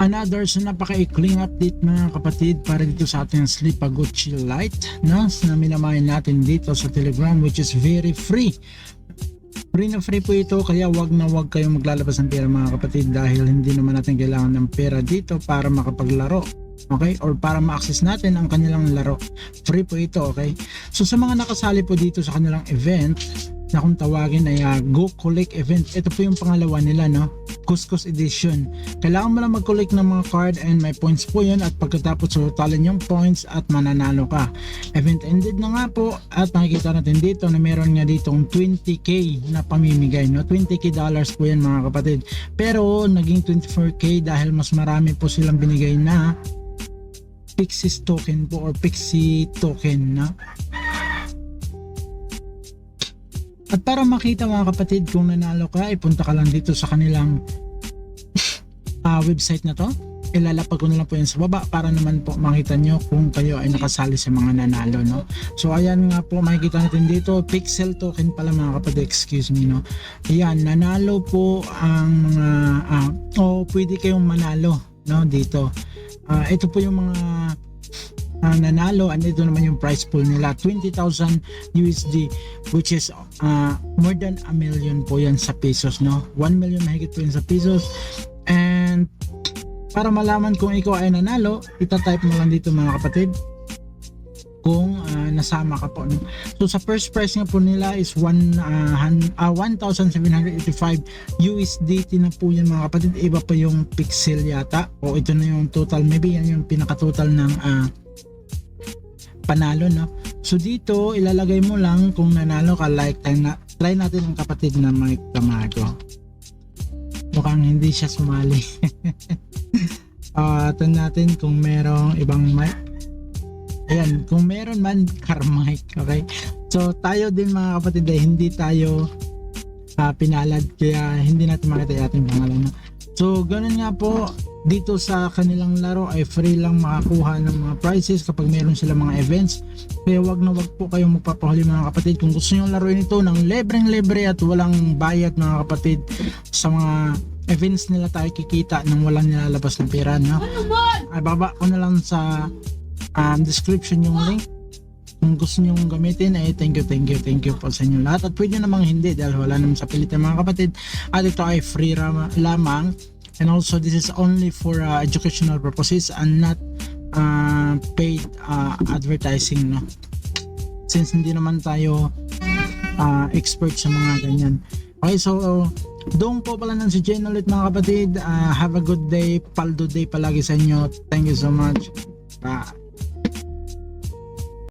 Another sa napaka-ikling update mga kapatid para dito sa ating Sleep a Good Chill Light, no? Na minamayan natin dito sa Telegram, which is very free. Free na free po ito, kaya wag na wag kayong maglalabas ng pera mga kapatid, dahil hindi naman natin kailangan ng pera dito para makapaglaro, okay, or para ma-access natin ang kanilang laro. Free po ito, okay. So sa mga nakasali po dito sa kanilang event na kung tawagin ay Go Collect event, ito po yung pangalawa nila, no? Kuskus edition. Kailangan mo lang mag-collect ng mga card and may points po yun, at pagkatapos totalin yung points at mananalo ka. Event ended na nga po, at makikita natin dito na meron nga ditong 20k na pamimigay, no? 20k dollars po yan mga kapatid, pero naging 24k dahil mas marami po silang binigay na Pixies token po, or Pixie token, no? At para makita mga kapatid kung nanalo ka, ipunta ka lang dito sa kanilang website na to. Ilalapag ko na lang po yan sa baba para naman po makita nyo kung kayo ay nakasali sa mga nanalo, no? So ayan nga po, makikita natin dito, pixel token pala mga kapatid, excuse me, no? Ayan, nanalo po ang mga pwede kayong manalo, no, dito. Ito po yung mga nanalo, and ito naman yung prize pool nila, 20,000 USD, which is more than a million po yan sa pesos, no? 1 million mahigit po yan sa pesos. And para malaman kung ikaw ay nanalo, itatype mo lang dito mga kapatid kung nasama ka po, no? So sa first prize nga po nila is 1,785 USDT na po yan mga kapatid. Iba pa yung pixel yata, o ito na yung total, maybe yan yung pinaka total ng panalo, no? So dito ilalagay mo lang kung nanalo ka, like try natin ang kapatid na Mike Tamago. Mukhang hindi siya sumali. Ito natin kung merong ibang mic. Ayan, kung meron man, Carmike, okay? So tayo din mga kapatid ay hindi tayo pinalad, kaya hindi natin makita yung ating pangalan, no? So ganun nga po, dito sa kanilang laro ay free lang makakuha ng mga prizes kapag meron sila mga events. Kaya wag na wag po kayong magpapahuli mga kapatid. Kung gusto nyo laruin ito ng libreng-libre at walang bayad mga kapatid, sa mga events nila tayo kikita nang walang nilalabas ng pera, no? Ay baba ko na lang sa description yung link. Kung gusto nyo gamitin ay thank you po sa inyo lahat, at pwede namang hindi dahil wala naman sa pilitan mga kapatid, at ito ay free lamang. And also this is only for educational purposes and not paid advertising, no? Since hindi naman tayo expert sa mga ganyan. Okay, so doon po pala ng si Jen ulit mga kapatid. Have a good day, paldo day palagi sa inyo. Thank you so much. Bye.